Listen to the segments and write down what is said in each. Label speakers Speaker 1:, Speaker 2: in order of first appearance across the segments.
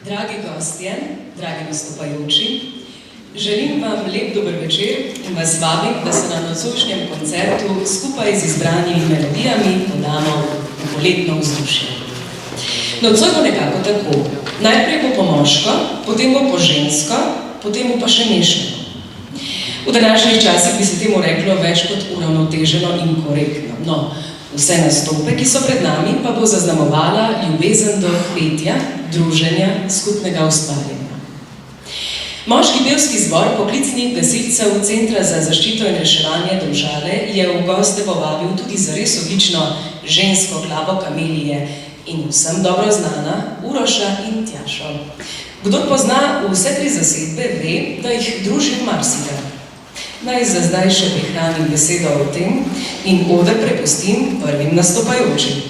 Speaker 1: Dragi gostje, dragi nastopajoči, želim vam lep dober večer in vas vabim, da se na nocojšnjem koncertu skupaj z izbranimi melodijami podamo v poletno vzdušje. Nocoj bo nekako tako. Najprej bo po moško, potem bo po žensko, potem bo pa še mešano. V današnjih časih bi se temu reklo več kot uravnoteženo in korektno. No, vse nastope, ki so pred nami, pa bo zaznamovala ljubezen do petja, druženja, skupnega ustvarjanja. Moški pevski zbor poklicnih gasilcev Centra za zaščito in reševanje Domžale je v goste povabil tudi zares odlično žensko glavo kamelije in vsem dobro znana Uroša in Tjašo. Kdor pozna vse tri zasedbe, ve, da jih druži marsikaj. Naj za zdaj še prihranim besedo o tem in oder prepustim prvim nastopajočim.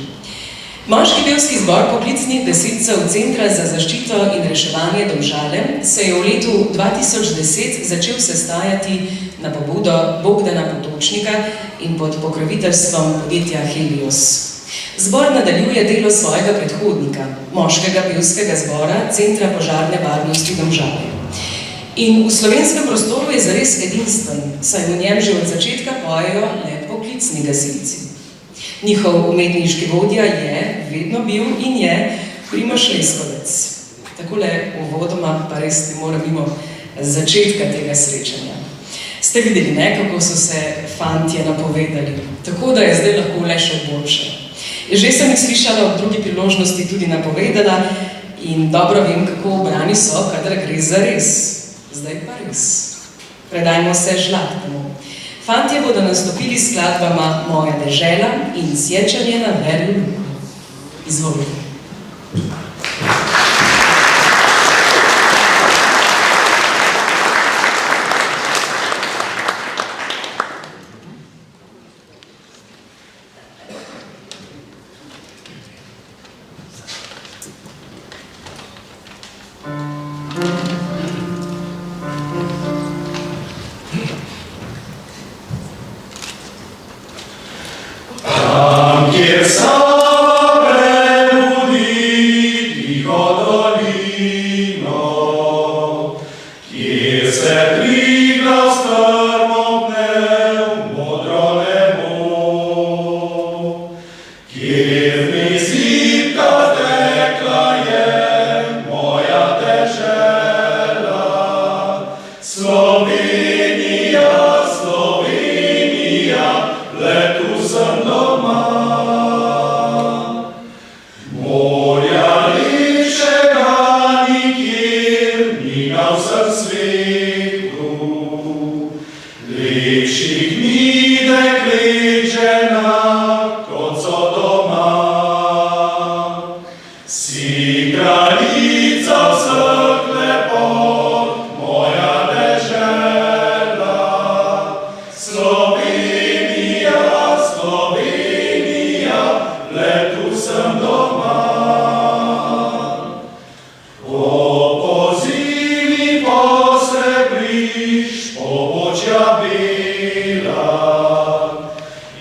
Speaker 1: Moški pevski zbor poklicnih gasilcev Centra za zaščito in reševanje Domžale se je v letu 2010 začel sestajati na pobudo Bogdana Potočnika in pod pokroviteljstvom podjetja Helios. Zbor nadaljuje delo svojega predhodnika, moškega pevskega zbora Centra požarne varnosti Domžale. In v slovenskem prostoru je zares edinstven, saj v njem že od začetka pojejo le poklicni gasilci. Njihov umetniški vodja je, vedno bil in je Primož Leskovec. Takole uvodoma pa res ne morem mimo začetka tega srečanja. Ste videli, ne, kako so se fantje napovedali, tako da je zdaj lahko le še boljše. Že sem jih slišala ob drugi priložnosti tudi napovedala in dobro vem, kako obrani so, kadar gre za res. Zdaj pa res. Predajmo se Žlahtnemu. Fantje bodo nastopili s skladbama Moja dežela in Sječanje na Verju Luku. Izvolite.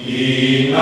Speaker 2: In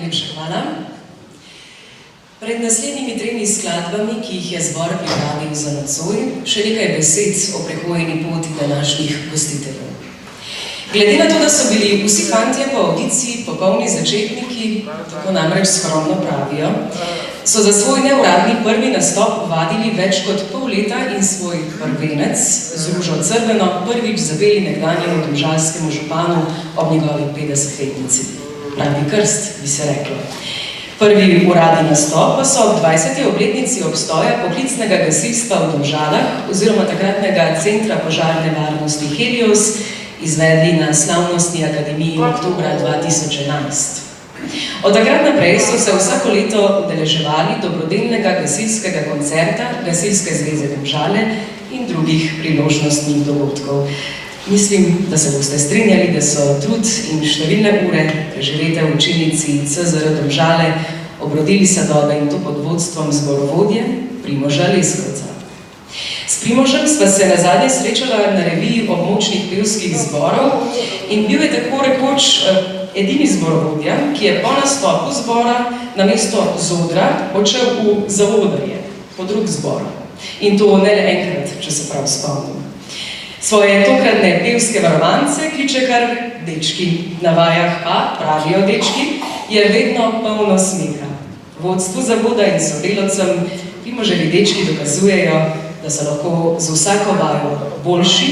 Speaker 1: Najlepša hvala. Pred naslednjimi 3 skladbami, ki jih je zbor pripravil za nocoj, še nekaj besed o prehojeni poti današnjih gostiteljev. Glede na to, da so bili vsi fantje po avdiciji popolni začetniki, tako namreč skromno pravijo, so za svoj neuradni prvi nastop vadili več kot pol leta in svoj prvenec z Ružo Crveno prvič zapeli nekdanjemu domžalskemu županu ob njegovi 50-letnici. Pravi krst, bi se reklo. Prvi uradni nastop pa so ob 20. obletnici obstoja poklicnega gasilstva v Domžalah oziroma takratnega centra požarne varnosti Helios izvedli na slavnostni akademiji oktobra 2011. Od takrat naprej so se vsako leto udeleževali dobrodelnega gasilskega koncerta Gasilske zveze Domžale in drugih priložnostnih dogodkov. Mislim, da se boste strinjali, da so trud in številne ure preživete v učilnici CZR Domžale obrodili sadove in to pod vodstvom zborovodje Primoža Leskovca. S Primožem sva se nazadnje srečala na reviji območnih pevskih zborov in bil je tako rekoč edini zborovodja, ki je po nastopu zbora namesto zodra odšel v zaodrje, po drug zbor. In to ne le enkrat, če se prav spomnim. Svoje tokratne pevske varovance kliče kar dečki. Na vajah pa, pravijo dečki, je vedno polno smeha. Vodstvu zavoda in sodelavcem Primoževi dečki dokazujejo, da so lahko z vsako vajo boljši,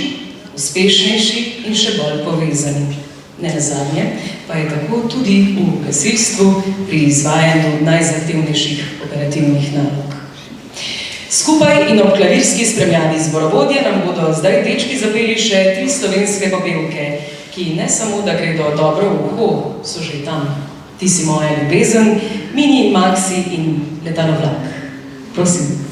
Speaker 1: uspešnejši in še bolj povezani. Nenazadnje pa je tako tudi v gasilstvu pri izvajanju najzahtevnejših operativnih nalog. Skupaj in ob klavirski spremljani zborovodje nam bodo zdaj dečki zapeli še 3 slovenske popevke, ki ne samo, da gredo dobro v uho, so že tam. Ti si moja ljubezen, Mini, Maxi in Letalovlak. Prosim.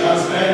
Speaker 2: As men.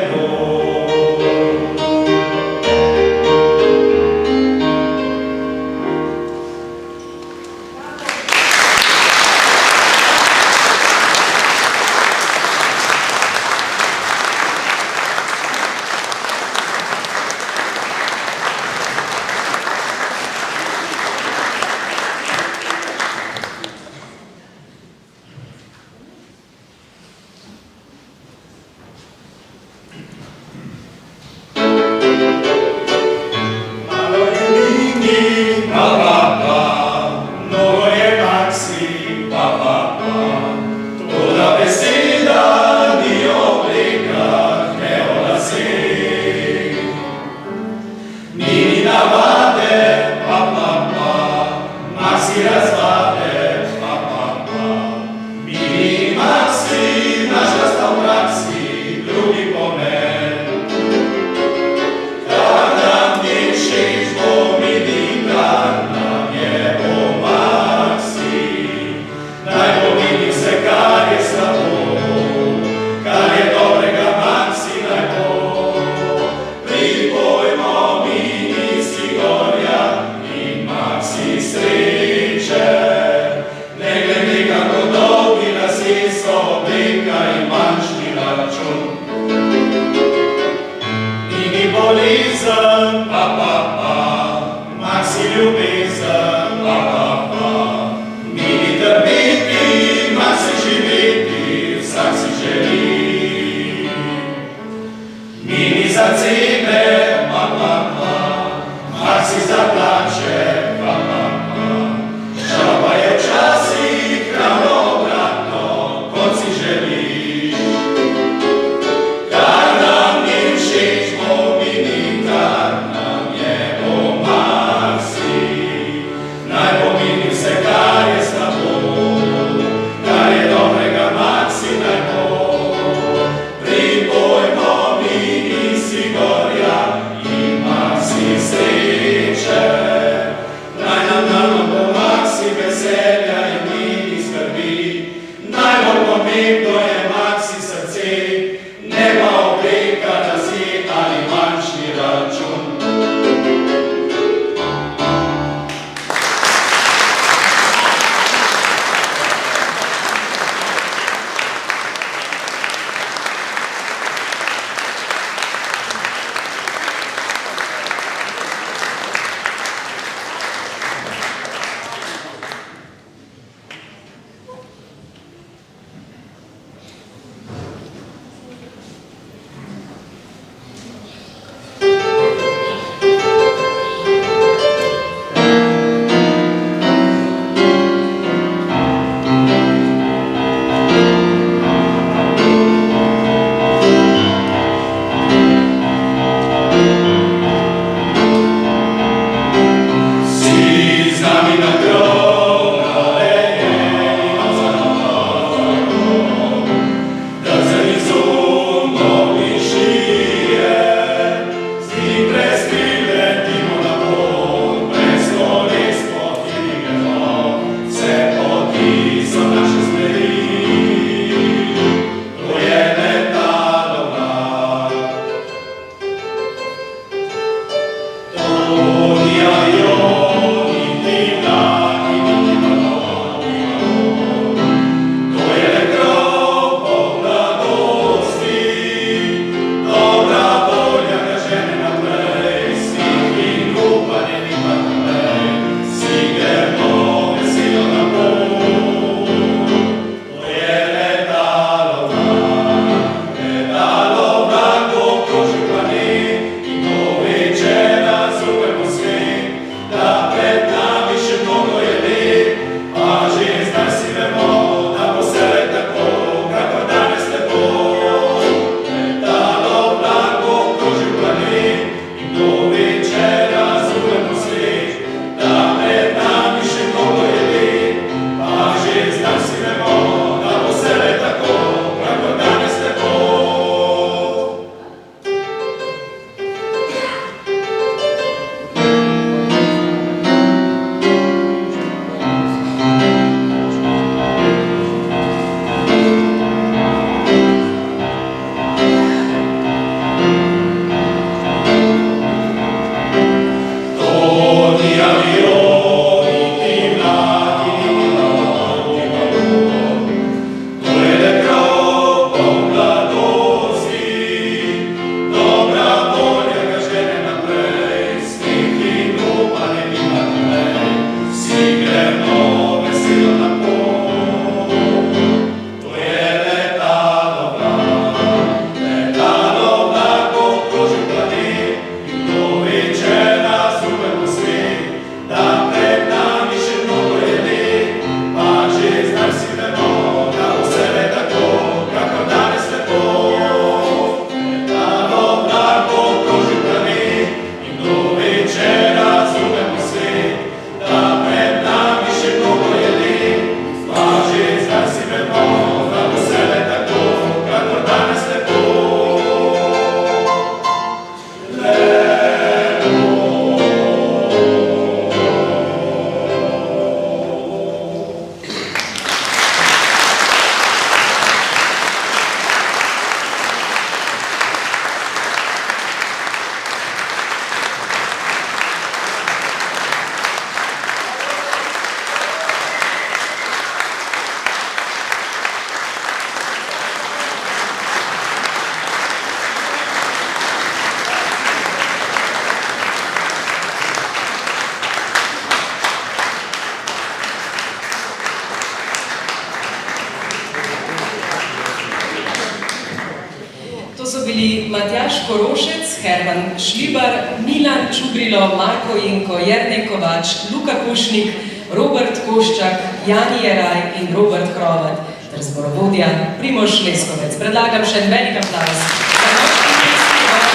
Speaker 1: Matjaž Korošec, Herman Marjan Šlibar, Milan Čubrilo, Marko Jenko, Jernej Kovač, Luka Pušnik, Robert Koščak, Jani Jeraj in Robert Hrovat ter zborovodja Primož Leskovec. Predlagam še en velik aplavz za moški pevski zbor.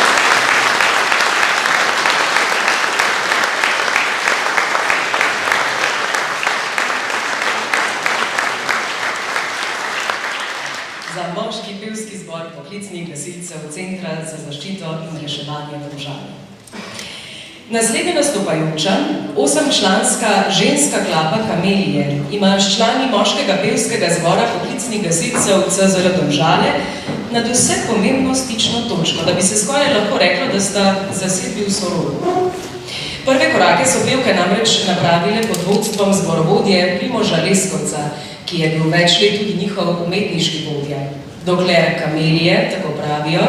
Speaker 1: Za moški pevski zbor poklicnih gasilcev Centra za zaščito in reševanje Domžale. Naslednja nastopajoča, 8-članska ženska klapa Kamelije, ima s člani moškega pevskega zbora poklicnih gasilcev CZR Domžale nadvse pomembno stično točko, da bi se skoraj lahko reklo, da sta zasedbi v sorodu. Prve korake so pevke namreč napravile pod vodstvom zborovodje Primoža Leskovca, ki je bil več let tudi njihov umetniški vodja. Dokler Kamelije, tako pravijo,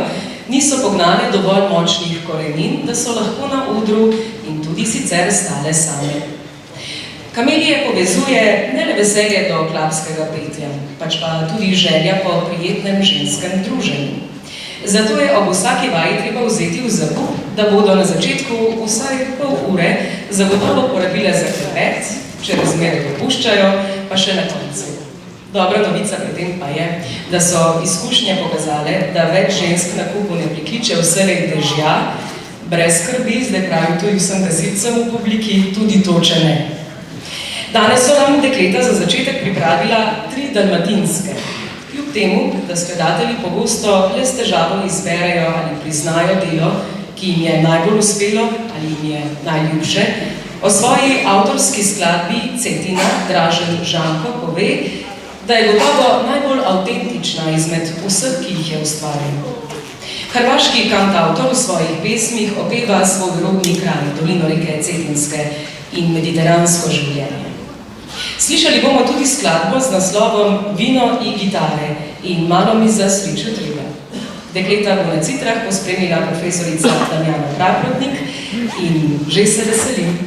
Speaker 1: niso pognale dovolj močnih korenin, da so lahko na odru in tudi sicer stale same. Kamelije povezuje ne le veselje do klapskega petja, pač pa tudi želja po prijetnem ženskem druženju. Zato je ob vsaki vaji treba vzeti v zakup, da bodo na začetku vsaj pol ure zagotovo porabile za klepet, če razmere dopuščajo, pa še na koncu. Dobra novica pri tem pa je, da so izkušnje pokazale, da več žensk na kupu ne prikliče vselej dežja, brez skrbi, zdaj pravim tudi vsem gasilcem v publiki, tudi to, če ne. Danes so nam dekleta za začetek pripravila 3 dalmatinske. Kljub temu, da skladatelji pogosto le s težavo izberejo ali priznajo delo, ki jim je najbolj uspelo ali jim je najljubše, o svoji avtorski skladbi Cetina Dražen Žanko pove, da je gotovo najbolj avtentična izmed vseh, ki jih je ustvaril. Hrvaški kantavtor v svojih pesmih opeva svoj rodni kraj, dolino reke Cetinske in mediteransko življenje. Slišali bomo tudi skladbo z naslovom Vino i gitare in Malo mi za srečo treba. Dekleta bo na citrah pospremila profesorica Damjana Praprotnik in že se veselim.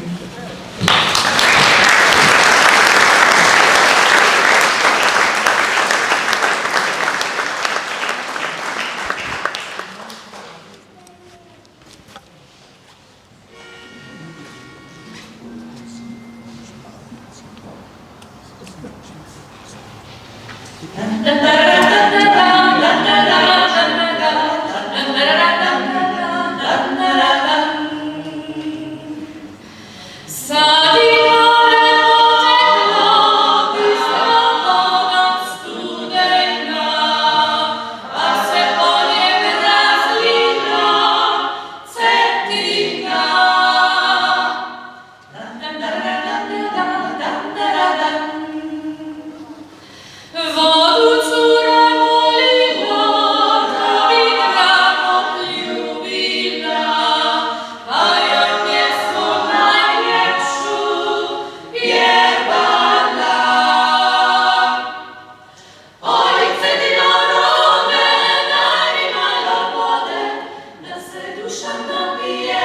Speaker 2: Duša nabije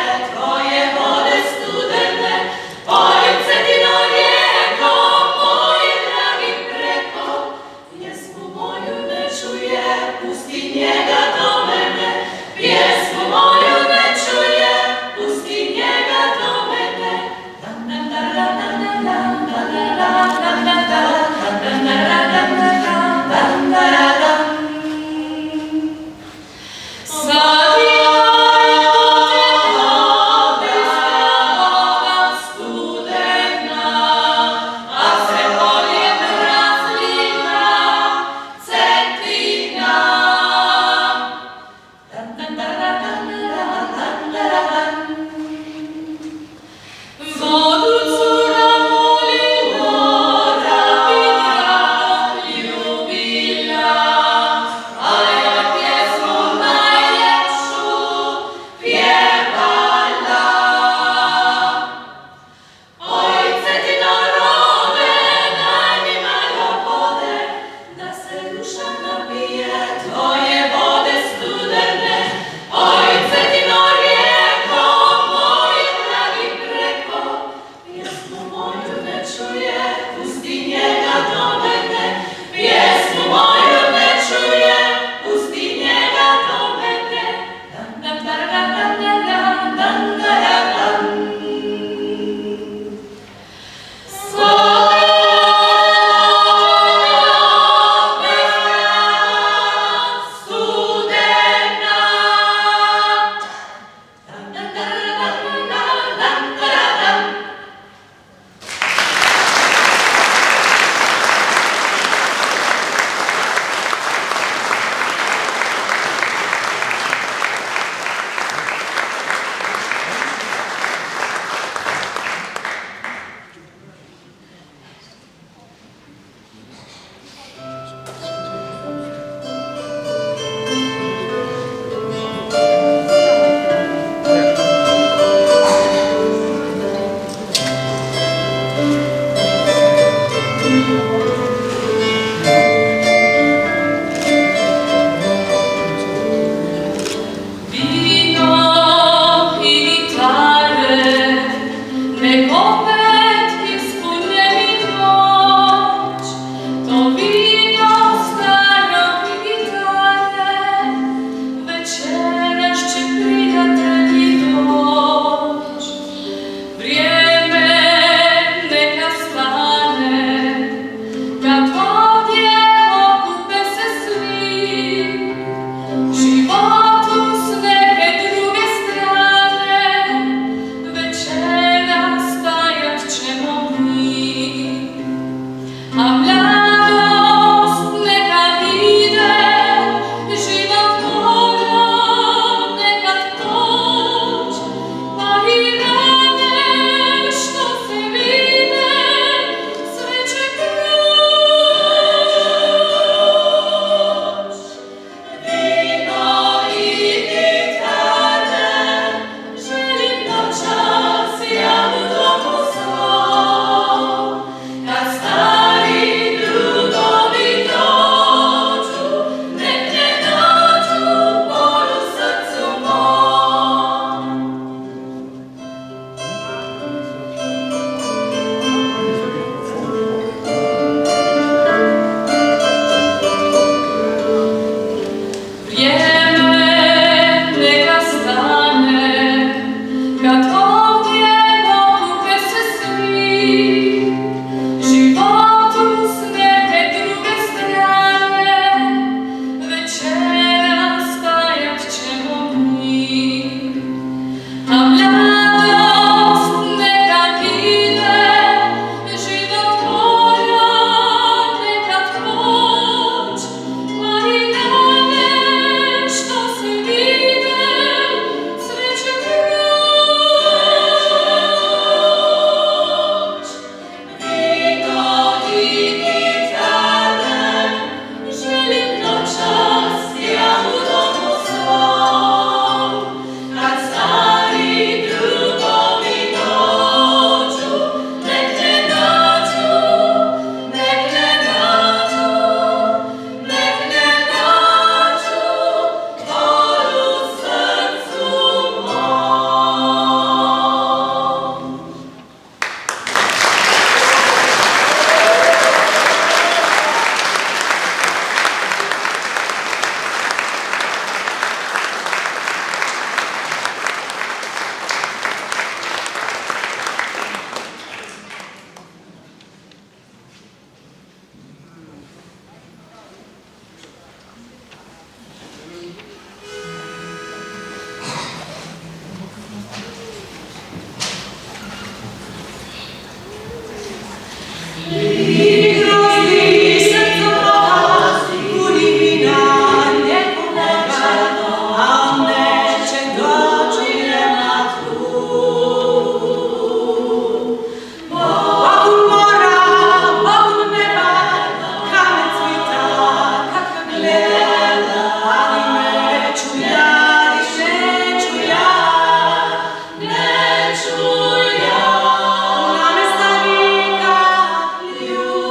Speaker 2: You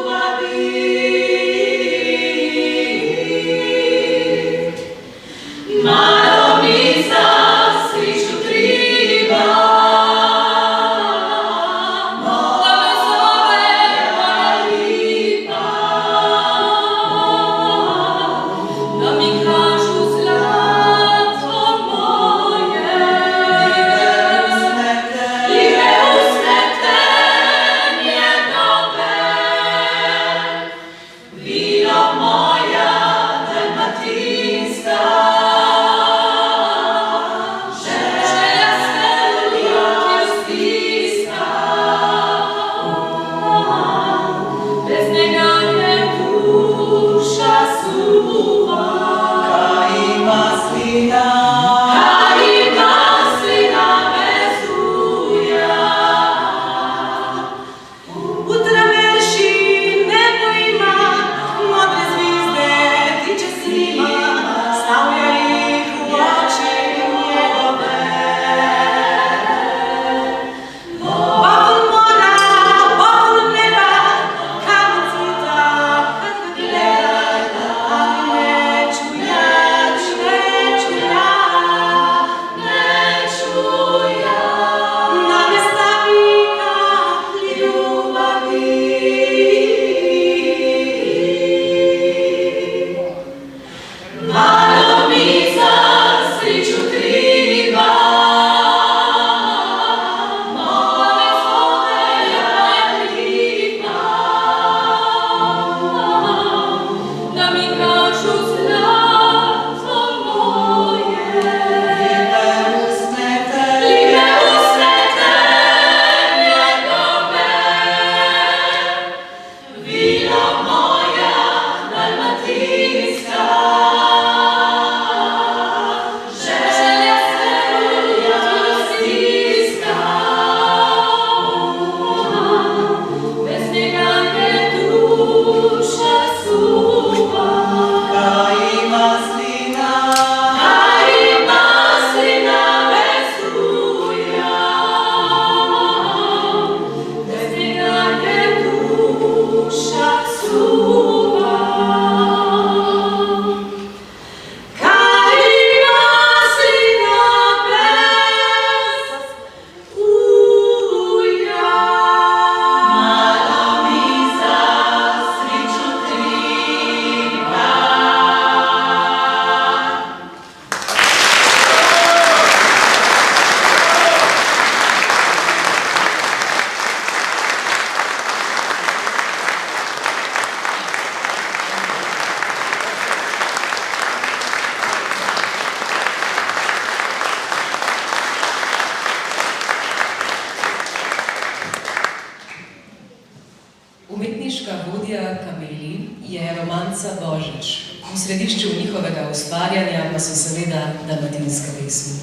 Speaker 1: Studia Kameli je romanca Božič. V središču njihovega ustvarjanja pa so seveda dalmatinske pesmi.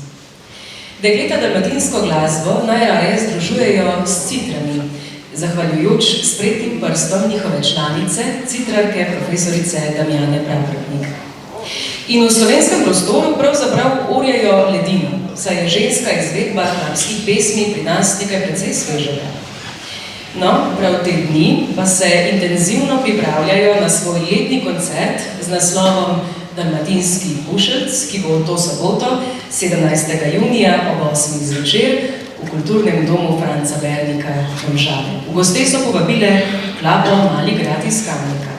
Speaker 1: Dekleta dalmatinsko glasbo najraje združujejo s citrami, zahvaljujoč spretnim prstom njihove članice, citrarke profesorice Damjane Praprotnik. In v slovenskem prostoru pravzaprav orjejo ledino, saj je ženska izvedba alpskih pesmi pri nas nekaj precej svežega. No, prav te dni pa se intenzivno pripravljajo na svoj letni koncert z naslovom Dalmatinski pušelc, ki bo to soboto, 17. junija ob 8. zvečer v kulturnem domu Franca Bernika v Domžale. V gosteh so povabile klapo Mali grad iz Kamnika.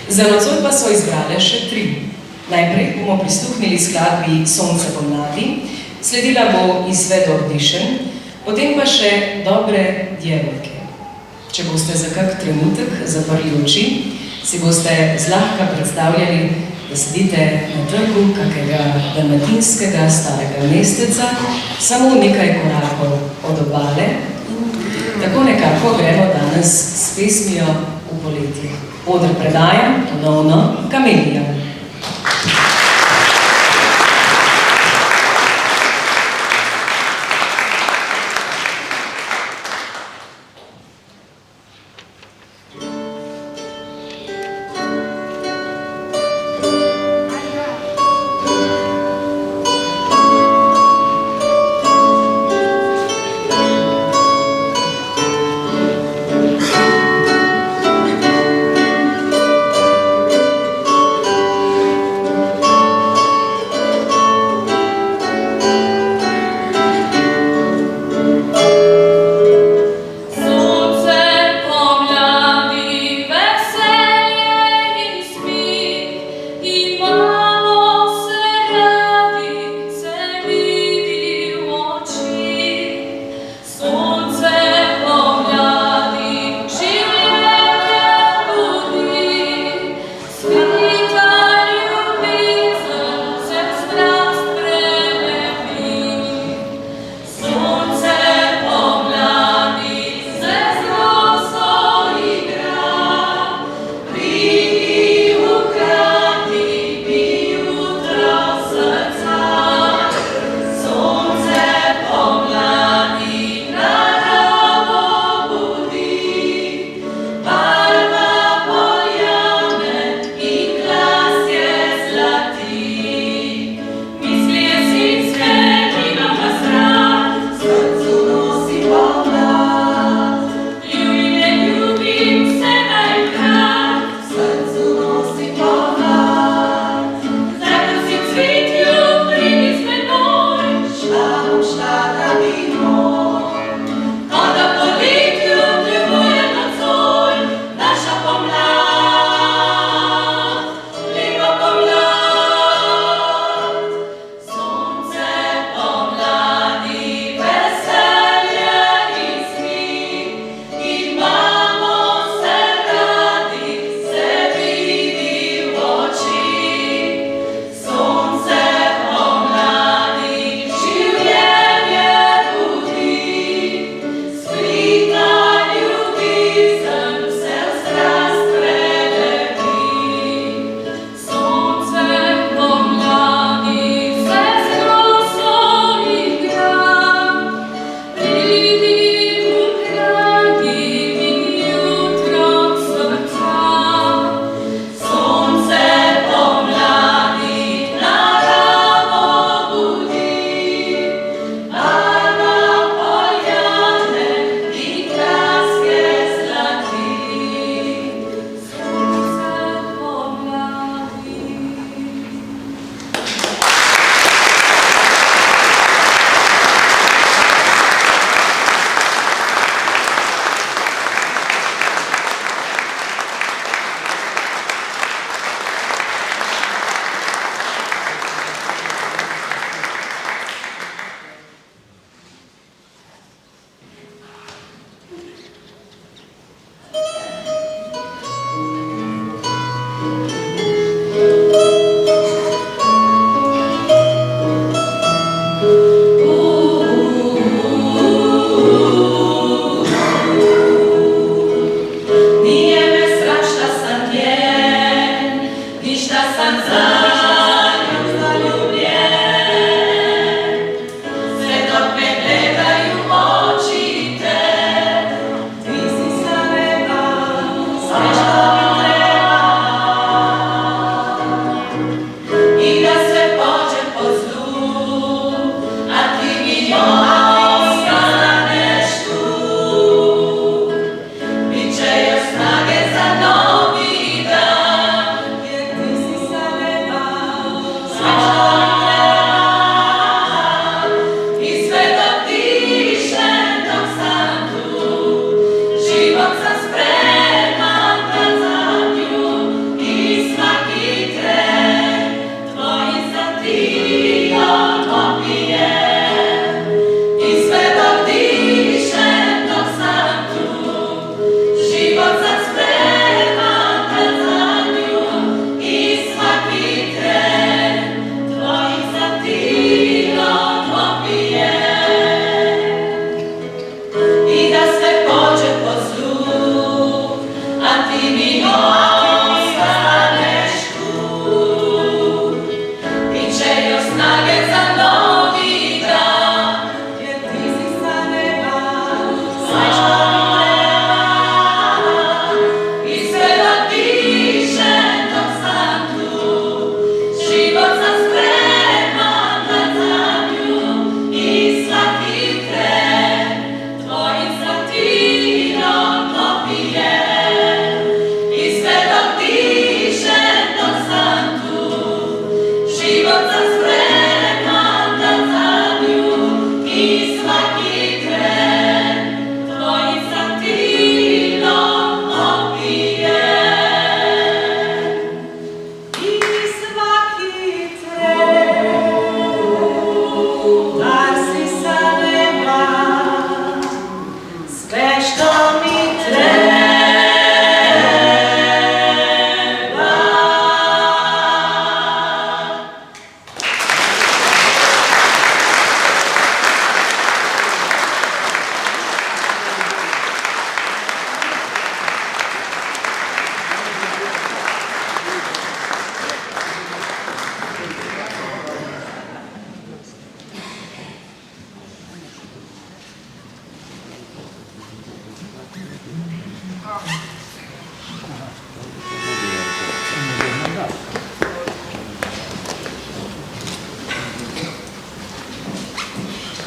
Speaker 1: Za nocoj pa so izbrale še 3. Najprej bomo prisluhnili skladbi Sonce pomladi, sledila bo Izvedok dišen, potem pa še Dobre djevojke. Če boste za kak trenutek zaprli oči, si boste zlahka predstavljali, da sedite na trgu kakega dalmatinskega starega mesteca, samo nekaj korakov od obale. Tako nekako gremo danes s pesmijo v poletje. Oder predajam ponovno Kamelijam.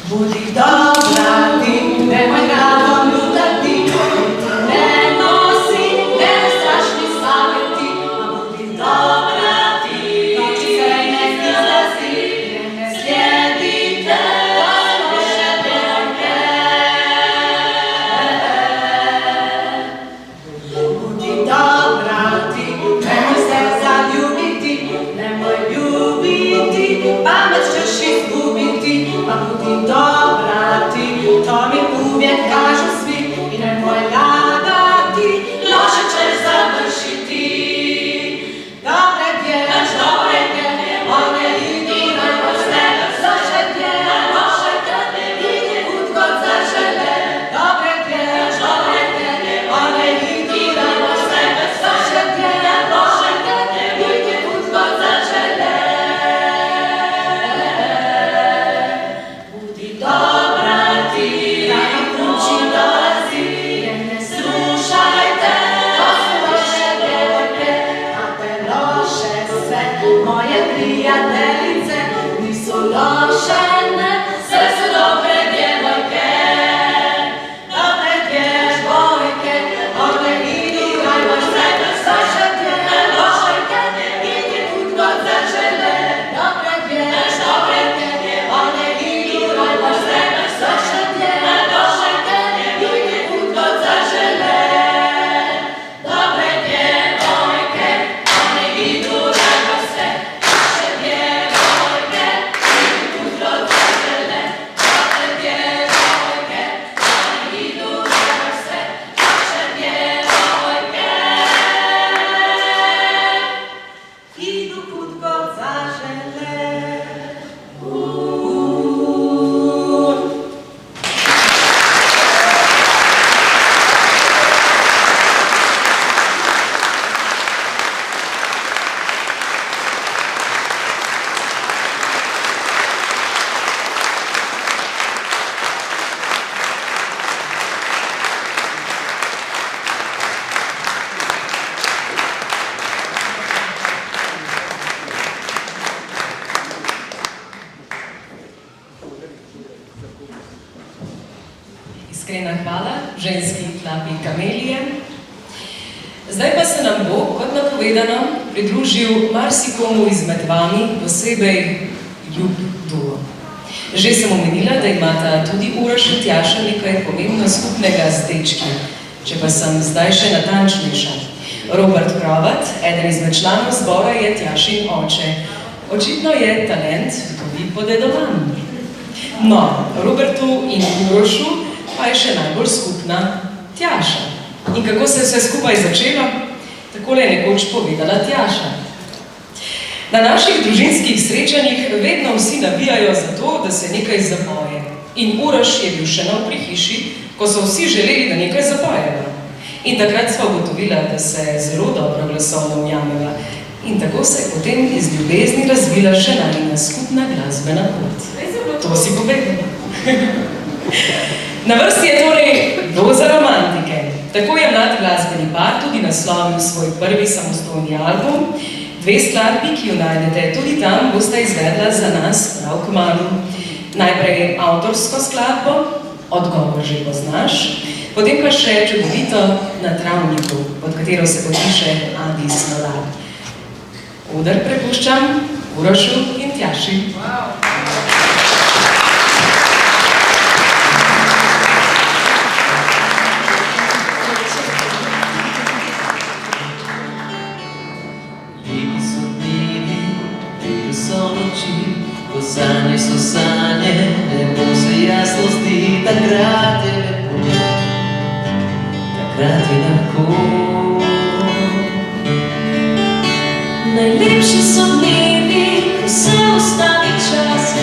Speaker 1: Budi dobra ti, nemoj radom ljutati, ne nosi, ne strašni savjeti, a budi dobra ti, noći se ne izlazi, ne slijedite loše djevojke. Budi dobra ti, nemoj se zaljubiti, nemoj ljubiti, pamet ćeš izgubiti, a budi dobra ti, to mi uvijek kažu svi, i nemoj lagati, loše ćeš završiti. Dobre djevojke, one idu najbolje, loše djevojke, ide kud god zažele. Dobre djevojke, one idu najbolje, loše djevojke, ide kud god zažele. Budi dobra ti, rano kući dolazi, ne slušajte, to su loše djevojke, a te loše sve, moje prijateljice, nisu loše, ne, sve su dobre djevojke. Dobre djevojke, one idu najbolje, loše djevojke, ide kud god zažele. Dobre djevojke, one idu najbolje, loše djevojke, ide kud god zažele. Dobre djevojke, one idu najbolje, loše djevojke, ide kud god zažele. Dobre djevojke, one idu najbolje, loše djevojke, idu kud god zažele. Iskrena hvala ženski klapi Kamelije. Zdaj pa se nam bo, kot napovedano, pridružil marsikomu izmed vami posebej ljub duo. Že sem omenila, da imata tudi Uroš in Tjaša nekaj pomembno skupnega z dečki. Če pa sem zdaj še natančnejša. Robert Krovat, eden izmed članov zbora, je Tjašin oče. Očitno je talent tudi podedovan. No, Robertu in Urošu pa je še najbolj skupna Tjaša. In kako se je vse skupaj začelo? Takole je nekoč povedala Tjaša. Na naših družinskih srečanjih vedno vsi nabijajo za to, da se nekaj zapoje. In Uroš je bil še nov pri hiši, ko so vsi želeli, da nekaj zapojejo. In takrat sva ugotovila, da se zelo dobro glasovno ujameva. In tako se je potem iz ljubezni razvila še najina skupna glasbena pot. To si povedala. Na vrsti je torej doza romantike. Tako je mlad glasbeni par tudi naslovil svoj prvi samostojni album. Dve skladbi, ki jo najdete tudi tam, boste izvedla za nas prav kmalu. Najprej avtorsko skladbo, Odgovor že poznaš, potem pa še čudovito Na travniku, pod katero se podpiše Adi Snolar. Oder prepuščam Urošu in Tjaši.
Speaker 2: Ko sanje so sanje, nebo se jasno zdi, takrat je lepo, takrat je lahko.
Speaker 3: Najlepši so dnevi, ko se ustavi čas,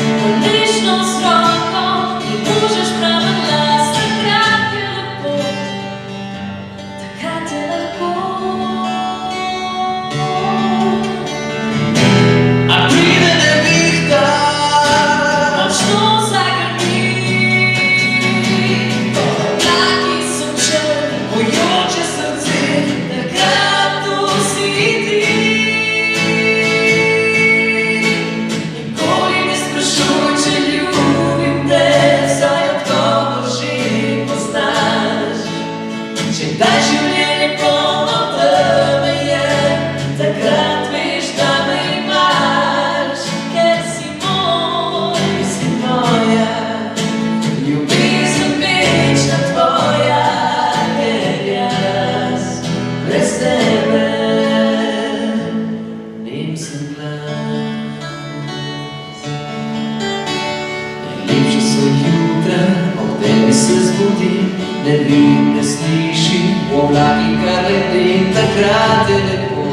Speaker 2: ne vidim, ne slišim, v oblakih kar letim, takrat je lepo,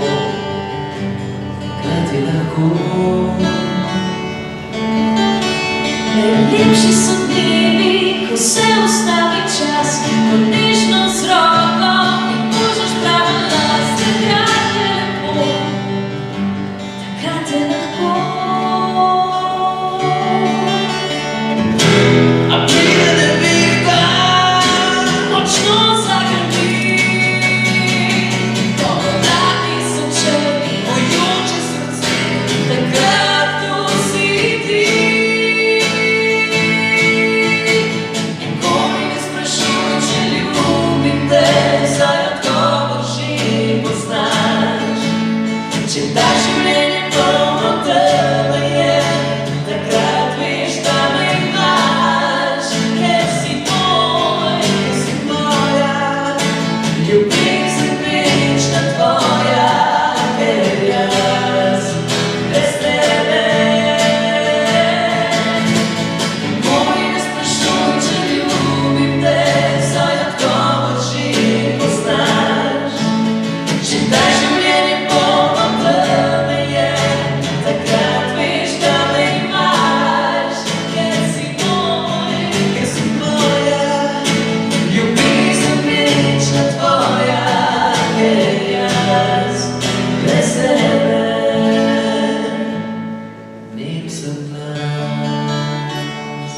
Speaker 2: takrat je lahko.
Speaker 3: Najlepši so dnevi, ko se ustavi čas, ko nežno z roko in možeš pravo las. Takrat je lepo, takrat je lahko.
Speaker 2: A pride nevihta,
Speaker 3: Močno zagrmi, ko oblaki so črni,
Speaker 2: bojoče srce,
Speaker 3: takrat tu si ti.
Speaker 2: nikoli ne sprašuj, če ljubim te, saj odgovor že poznaš. Če ta življenje polno tebe je, takrat veš, da me imaš, ker si moj, ker si moja, ljubezen večna tvoja, ker jaz brez tebe. Nikoli ne sprašuj, če ljubim te, saj odgovor že poznaš. Če ta življenje polno tebe je, takrat veš, da me imaš, ker si moj, ker si moja, ljubezen večna tvoja, ker jaz brez tebe nisem glas.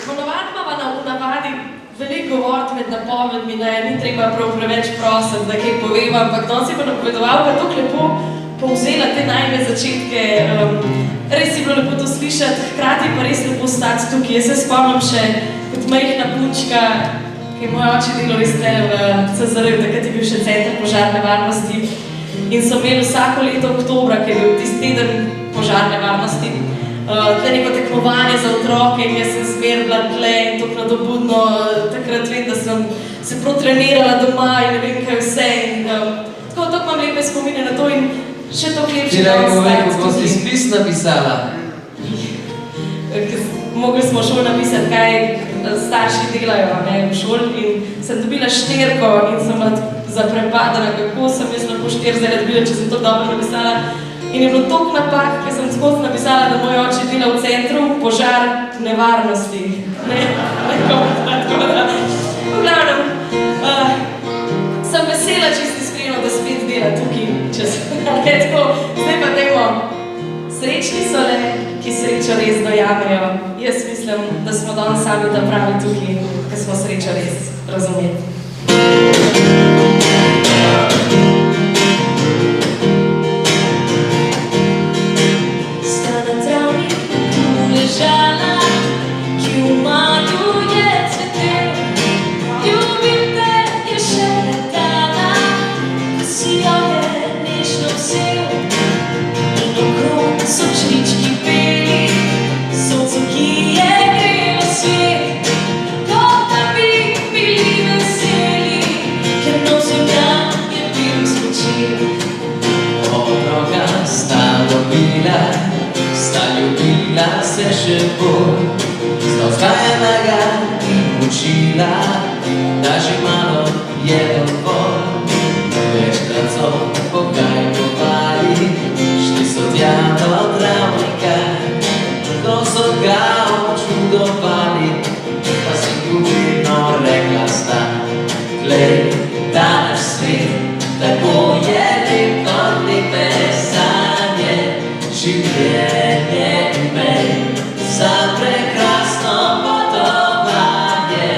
Speaker 4: Ponovadi imamo v navadi veliko govoriti med napovedmi, ni treba prav preveč prositi, da kaj povem, ampak danes je pa napovedovalka tako lepo povzela te najme začetke. Res je bilo lepo to slišati, hkrati pa res lepo stati tukaj. Jaz se spomnim še kot majhna punčka, ki je moj oče delal res tele v CZR-ju, takrat je bil še center požarne varnosti in so imeli vsako leto oktobra, ki je bil tisti teden požarne varnosti, tle neko tekmovanje za otroke in jaz sem zmer bila tle in tako nadobudno. Takrat vem, da sem se prav trenirala doma in ne vem kaj vse in tako imam lepe spomine na to in še toliko lepše
Speaker 2: Ti
Speaker 4: danes
Speaker 2: povej,
Speaker 4: stati
Speaker 2: kako si
Speaker 4: tukaj.
Speaker 2: spis napisala.
Speaker 4: Mogli smo v šoli napisati, kaj starši delajo v šoli in sem dobila 4 in sem bila zaprepadena, kako sem jaz lahko 4 zdaj dobila, če sem to dobro napisala. In je bilo toliko napak, ker sem skozi napisala, da moj oče dela v centru požar nevarnosti. Tako da, v glavnem, sem vesela, čisto iskreno, da spet dela tukaj, če se tako. Zdaj pa dajmo, srečni so le, ki srečo res dojamejo. Jaz mislim, da smo danes sami ta pravi tukaj, ker smo srečo res razumeli.
Speaker 3: Sta na travniku ležala, ki umaduje cvetel. Ljubim te je še letala, ko si jo je nežno vzel. In okrog so črički peli, soncu, ki je grelo svet. Kot da bi bili veseli, ker nov zemljan je bil spočil.
Speaker 2: Otroka sta ljubila se še bolj, sta vzgajanega in učila, da že malo je dovolj. Večkrat so pogajkovali, šli so tja do travnika, ko so ga občudovali, pa si ljubino rekla sta, glej, danes svet, tako je lep kot lepe sanje, življenje imej za prekrasno potovanje.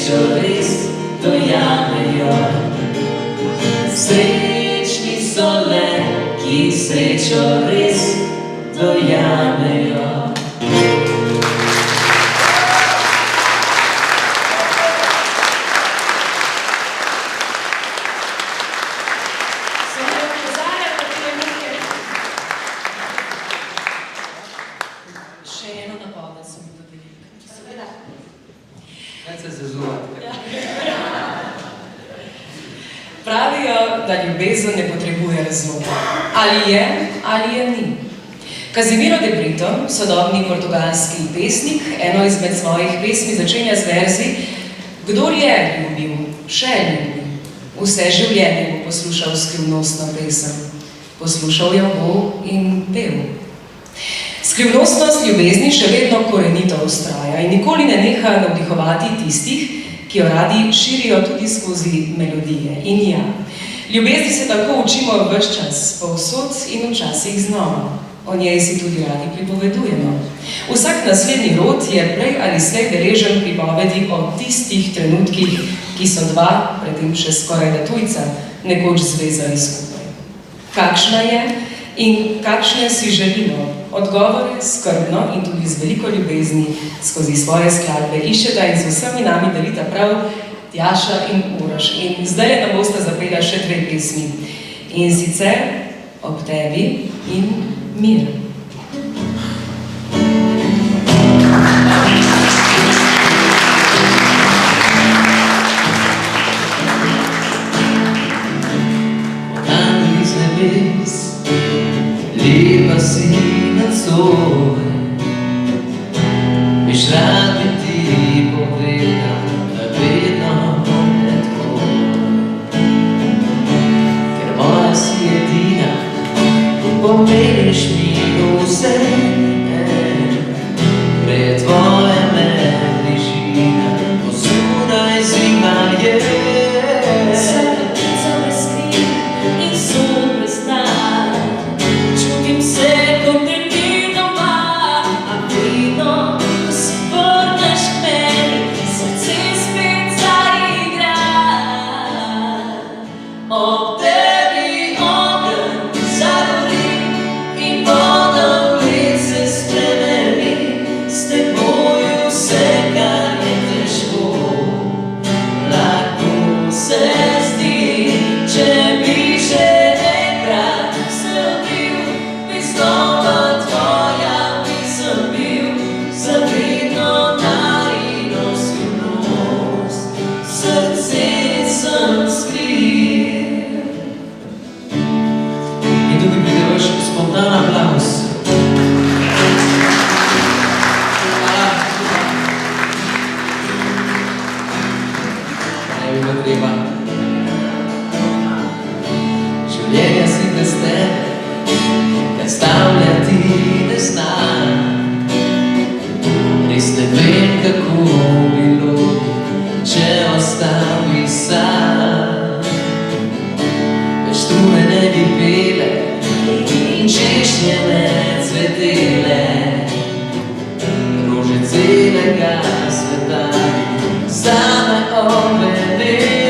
Speaker 2: srečo res dojamejo. Srečni so le, ki srečo res dojamejo.
Speaker 1: Še eno napoved so mi dobili.
Speaker 4: Seveda.
Speaker 2: Kaj se zazuvate?
Speaker 1: Pravijo, da ljubezen ne potrebuje razloga. Ali je ni. Kazimiro de Brito, sodobni portugalski pesnik, eno izmed svojih pesmi začenja z verzi: Kdor je ljubil, še ljubi. Vse življenje bo poslušal skrivnostno pesem. Poslušal jo bo in pel. Skrivnostnost ljubezni še vedno korenito vztraja in nikoli ne neha navdihovati tistih, ki jo radi širijo tudi skozi melodije. In ja, ljubezni se tako učimo ves čas, povsod in včasih znova. O njej si tudi radi pripovedujemo. Vsak naslednji rod je prej ali slej deležen pripovedi o tistih trenutkih, ki so dva, predtem še skoraj da tujca, nekoč zvezali skupaj. Kakšna je in kakšne si želimo? Odgovore skrbno in tudi z veliko ljubezni skozi svoje skladbe iščeta in z vsemi nami delita prav Tjaša in Uroš. In zdaj nam bosta zapela še dve pesmi. In sicer Ob tebi in Mir.
Speaker 2: Lepa si nocoj, biš rad bi ti povedal, da vedno ne tvoj. Ker moja si edina, pomeniš mi vse, pred tvoje me bližina, posudaj zima je. Življenja si brez tebe, predstavljati ne znam. Res ne vem, kako bilo, če ostal bi sam. Več trune ne bi pele in češnje ne cvetele, rože celega sveta zame obvenele.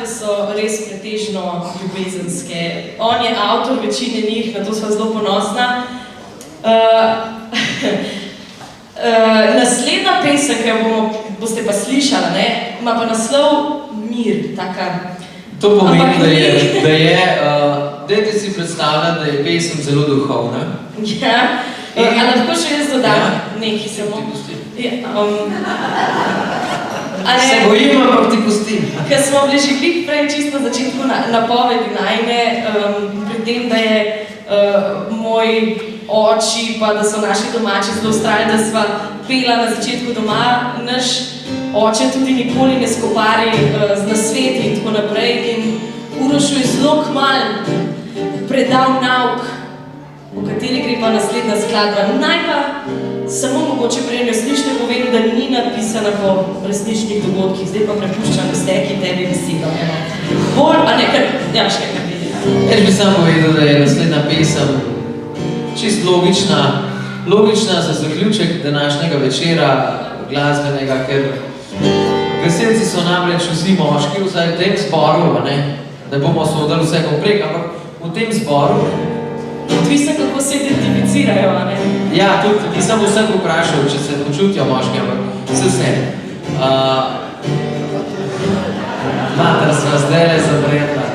Speaker 4: skladbe so res pretežno ljubezenske. On je avtor večine njih, na to sva zelo ponosna. Naslednja pesem, ki jo boste pa slišali, ne, ima pa naslov Mir, taka.
Speaker 2: To pomeni, dajte si predstavljati, da je pesem zelo duhovna.
Speaker 4: Ja, a lahko še jaz dodam nekaj samo?
Speaker 2: Se bojim, ampak ti pustim.
Speaker 4: Ker smo bili že prej čisto na začetku napovedi najne, pri tem, da je moj oči, pa da so naši domači zelo vztrajali, da sva pela na začetku doma. Naš oče tudi nikoli ne skopari z nasveti in tako naprej. In Urošu je zelo kmalu predal nauk, v kateri gre pa naslednja skladba. Naj pa samo mogoče prej resnično povem, da ni napisana po resničnih dogodkih. Zdaj pa prepuščam Steki tebi besedo. Bolj, a ne, ker, ja, še kaj vidi.
Speaker 2: Jaz bi samo povedal, da je naslednja pesem čist logična za zaključek današnjega večera glasbenega, ker gasilci so namreč vsi moški, vsaj v tem zboru, ne bomo sodali vse poprek, ampak v tem zboru.
Speaker 4: Odvisno, kako se identificirajo, a ne?
Speaker 2: Ja, tudi nisem vseh vprašal, če se počutijo moški, ampak vse. Mater sva zdajle zabredla,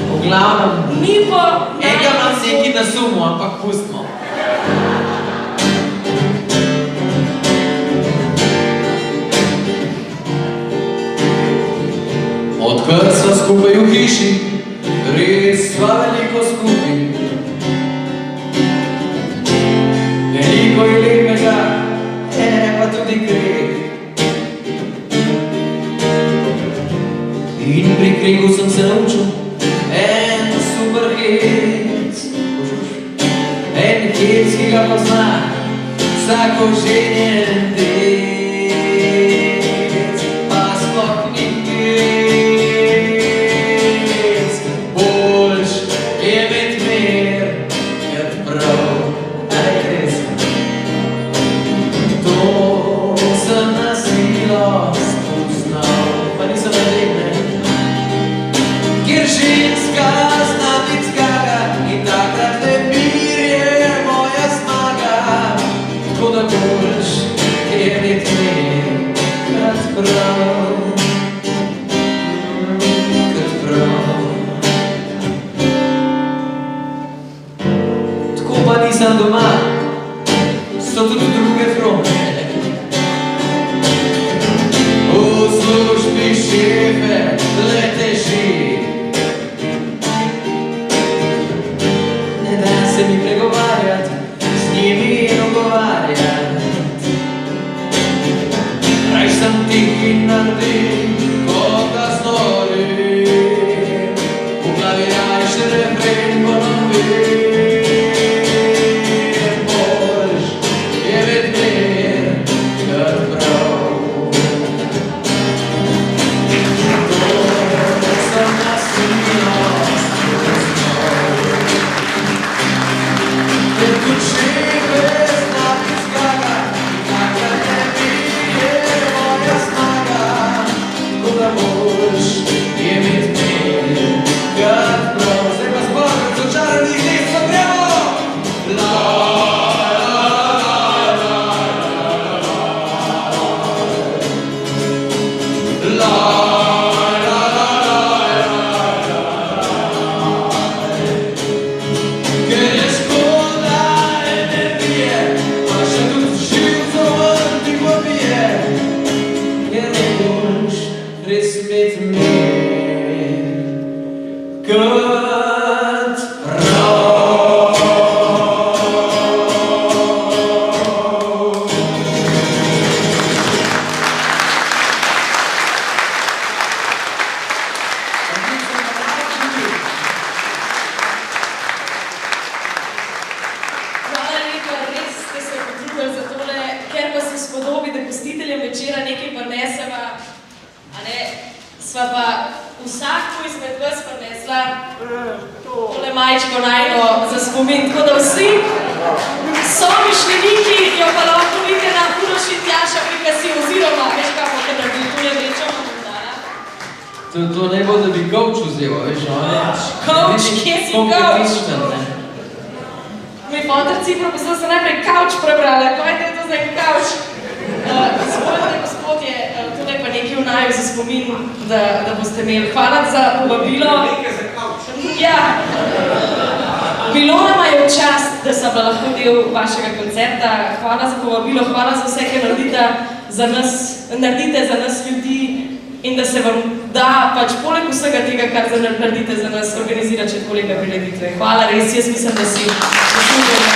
Speaker 2: v glavnem, enega imam nekaj na sumu, ampak pustimo. Odkar sva skupaj v hiši, res sva veliko skupaj. Veliko je lepega, pa tudi kreg. In pri kregu sem se naučil en super hec. En hec, ki ga pozna vsako ženjen tec. Pa sploh ni hec, boljš je med mer, ker prav, aj res. To sem na silo spoznal, pa nisem vedne. Kjer ženska zna biti zgaga in takrat le mir je moja zmaga. Tako da boljš je biti mir, kot prav, kot prav. Tako pa nisem doma, so tudi druge fronte. V službi šefe le teži. Se mi pregovarjati, z njimi ogovarjati. Raj sem tih in naredim, kot da znorim. V glavi rajš refren ponovim. Boljš je ved mir, kot prav. To sem na silost. Tole majčko najno za spomin, tako da vsi somišljeniki jo pa lahko vidite na Uroš in Tjaša.si oziroma veš kako, ker naredili tule vrečo. To ne bo, da bi coach vzel, veš, on je...
Speaker 4: Coach, kje si coach?
Speaker 2: kompetenten, ne.
Speaker 4: Moj fotorci profesor so najprej couch prebrala, kaj je to za en couch? Gospod je, tole pa nekaj v naju za spomin, da boste imeli. Hvala za povabilo.
Speaker 5: Nekaj za couch.
Speaker 4: Ja. Bilo nama je v čast, da sem bila lahko del vašega koncerta. Hvala za povabilo, hvala za vse, kar naredite za nas ljudi in da se vam da pač poleg vsega tega, kar naredite za nas, organizirati še tako lepe prireditve. Hvala res, jaz mislim, da si zaslužili.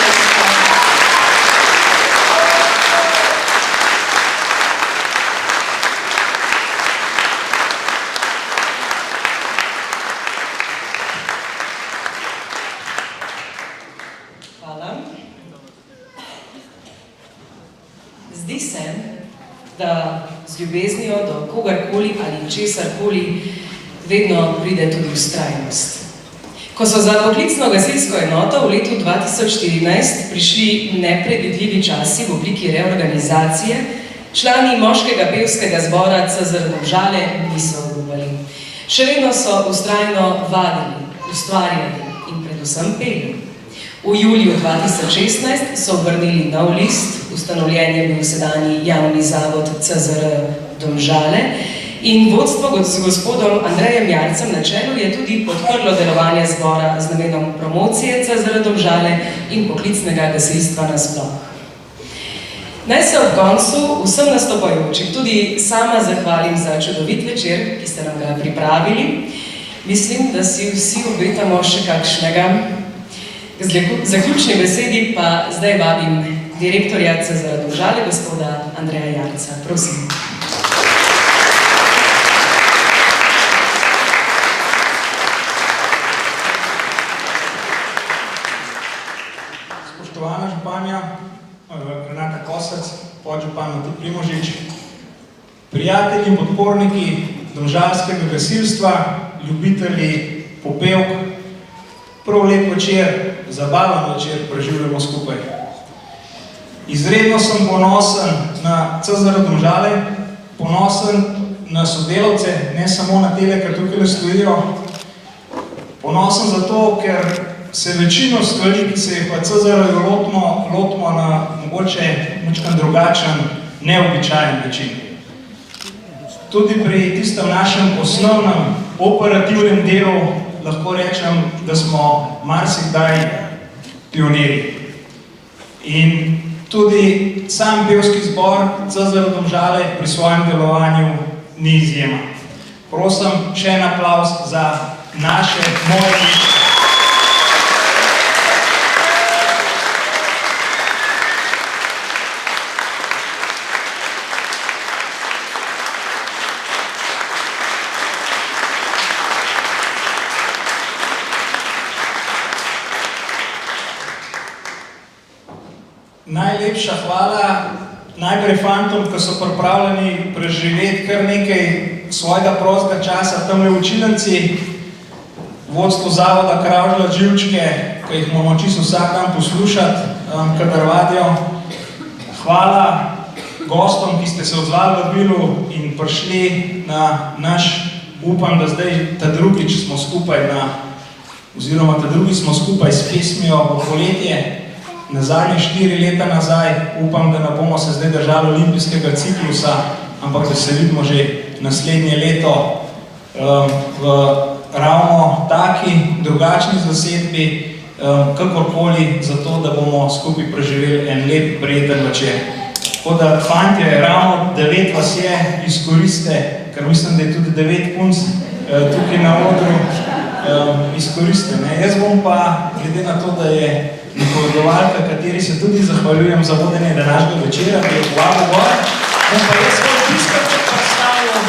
Speaker 1: Zdi se, da z ljubeznijo do kogarkoli ali česarkoli vedno pride tudi vztrajnost. Ko so za poklicno gasilsko enoto v letu 2014 prišli nepredvidljivi časi v obliki reorganizacije, člani moškega pevskega zbora CZR Domžale niso obupali. Še vedno so vztrajno vadili, ustvarjali in predvsem peli. V juliju 2016 so obrnili nov list, ustanovljen je bil sedanji javni zavod CZR Domžale in vodstvo z gospodom Andrejem Jarcem na čelu je tudi podprlo delovanje zbora z namenom promocije CZR Domžale in poklicnega gasilstva nasploh. Naj se ob koncu vsem nastopajočim tudi sama zahvalim za čudovit večer, ki ste nam ga pripravili. Mislim, da si vsi obetamo še kakšnega. Zaključni besedi pa zdaj vabim direktorja CZR Domžale, gospoda Andreja Jarca. Prosim.
Speaker 5: Spoštovana županja, Renata Kosec, podžupan Matej Primožič, prijatelji in podporniki domžalskega gasilstva, ljubitelji popevk, prav lep večer, zabaven večer preživljamo skupaj. Izredno sem ponosen na CZR Domžale, ponosen na sodelavce, ne samo na tele, ker tukaj stojijo. Ponosen zato, ker se večino stvari, ki se jih pa CZR lotimo na mogoče močkan drugačen, neobičajen način. Tudi pri tistem našem osnovnem operativnem delu lahko rečem, da smo marsikdaj pionirji. In tudi sam pevski zbor CZR Domžale pri svojem delovanju ni izjema. Prosim, še en aplavz za naše, moje. Najlepša hvala najprej fantom, ki so pripravljeni preživeti kar nekaj svojega prostega časa tam v učilnici, vodstvo zavoda Kravžlja Živčke, ki jih moramo čisto vsak dan poslušati, kadar vadijo. Hvala gostom, ki ste se odzvali vabilu in prišli na naš, upam, da zdaj ta drugič smo skupaj oziroma ta drugi smo skupaj s pesmijo v poletje. Na zadnje 4 leta nazaj, upam, da ne bomo se zdaj držali olimpijskega ciklusa, ampak da se vidimo že naslednje leto v ravno taki, drugačni zasedbi, kakorkoli, zato da bomo skupaj preživeli en lep, prijeten večer. Tako da, fantje, ravno 9 vas je, izkoriste, ker mislim, da je tudi 9 punc tukaj na odru, izkoriste. Jaz bom pa, glede na to, da je napovedovalka, kateri se tudi zahvaljujem za vodenje današnjega večera, ki je povabo gor. Bom pa jaz svoj tiskarček predstavil,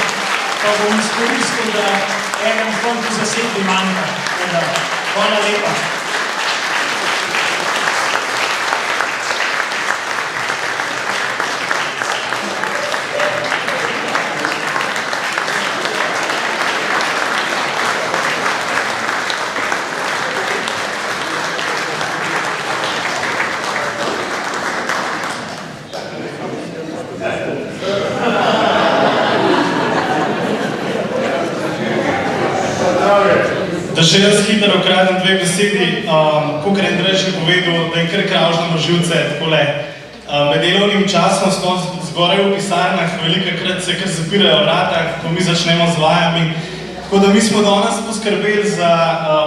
Speaker 5: pa bom izkoristil, da eden fond v zasedbi manjka. Hvala lepa.
Speaker 6: Da še jaz hitro ukradem dve besedi, kakor je Andrej že povedal, da je kar kravžno živce, takole. Med delovnim časom smo zgoraj v pisarnah, velikokrat se kar zapirajo vrata, ko mi začnemo z vajami. Tako da mi smo danes poskrbeli za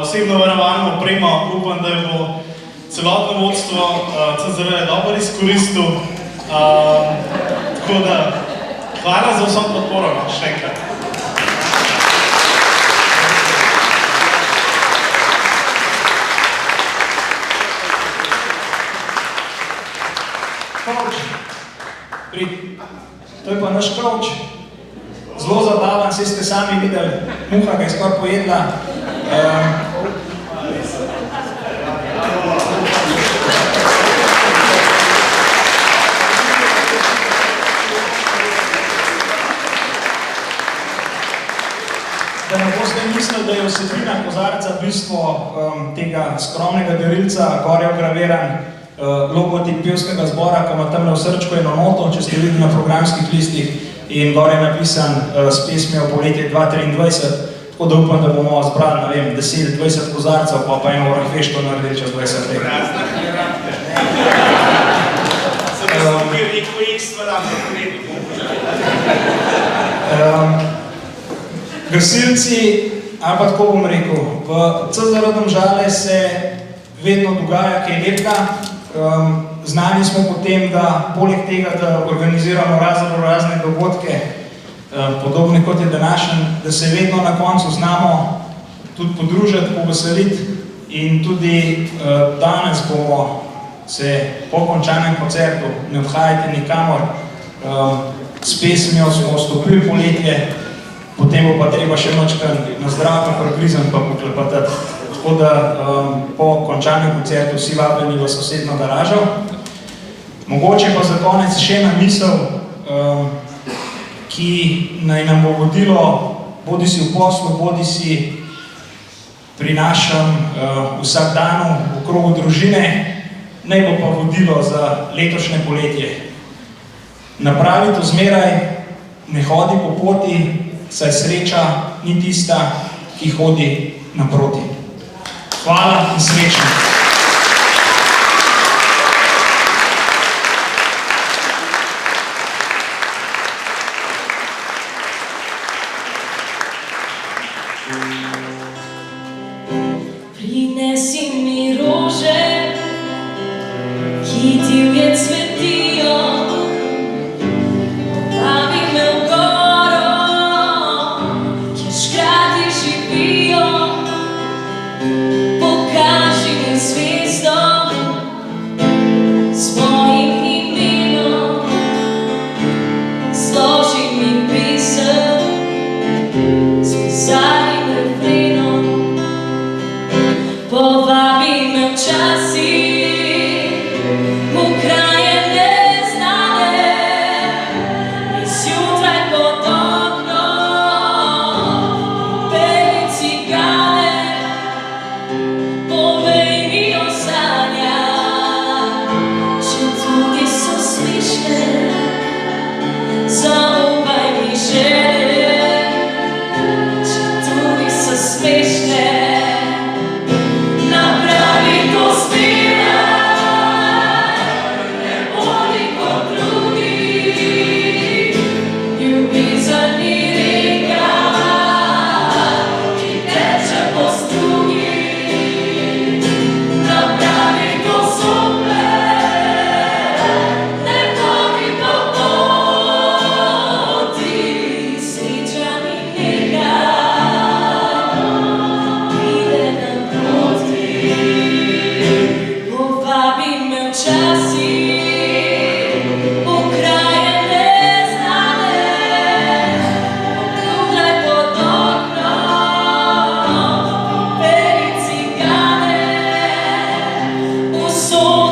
Speaker 6: osebno varovalno opremo, upam, da jo bo celotno vodstvo CZR dobro izkoristil. Tako da, hvala za vso podporo, še enkrat.
Speaker 5: Kavč, to je pa naš kavč, zelo zabavan, saj ste sami videli, muha ga je skoraj pojedla. Da ne boste mislili, da je vsebina kozarca bistvo tega skromnega darilca, gor je vgraviran logotip pevskega zbora, ki ima tamle v srčku eno noto, če ste videli na programskih listih, in gor je napisan s pesmijo Poletje 2023, tako da upam, da bomo zbrali, ne vem, 10-20 kozarcev, pa eno orahvešto naredili čez 20 let. Gasilci, ali pa tako bom rekel, v CZR Domžale se vedno dogaja kaj lepega. Znani smo potem, da poleg tega, da organiziramo razne dogodke, podobne kot je današnji, da se vedno na koncu znamo tudi podružiti, poveseliti in tudi danes bomo se po končanem koncertu, ne odhajajte nikamor, s pesmijo smo vstopili poletje, potem bo pa treba še mačkan na zdravko progrizem pa poklepatati. Tako da po končanem koncertu vsi vabljeni v sosedno garažo. Mogoče pa za konec še ena misel, ki naj nam bo vodilo bodi si v poslu, bodi si pri našem vsakdanu v krogu družine, naj bo pa vodilo za letošnje poletje. Napravi to zmeraj, ne hodi po poti, saj sreča ni tista, ki hodi naproti. Hvala in srečno.
Speaker 3: Prinesi mi rože, ki divje cvetijo, povabi me v goro, kjer škrati živijo. Pokaži mi zvezdo s mojim imenom, složi mi pisem s pisanim refrenom. Povabi me včasih v kraje neznane, zjutraj pod oknom peli cigane. Povej mi o sanjah, četudi so slišne, zaupaj mi želje, četudi so smešne. Napravi to zmeraj, ne bodi kot drugi, ljubezen ni reka, ki teče po strugi. Napravi to zopet, ne hodi po poti, sreča ni neka, pride naproti. Povabi me včasih v kraje neznane, okrudaj pod oknom, peli cigane. Usod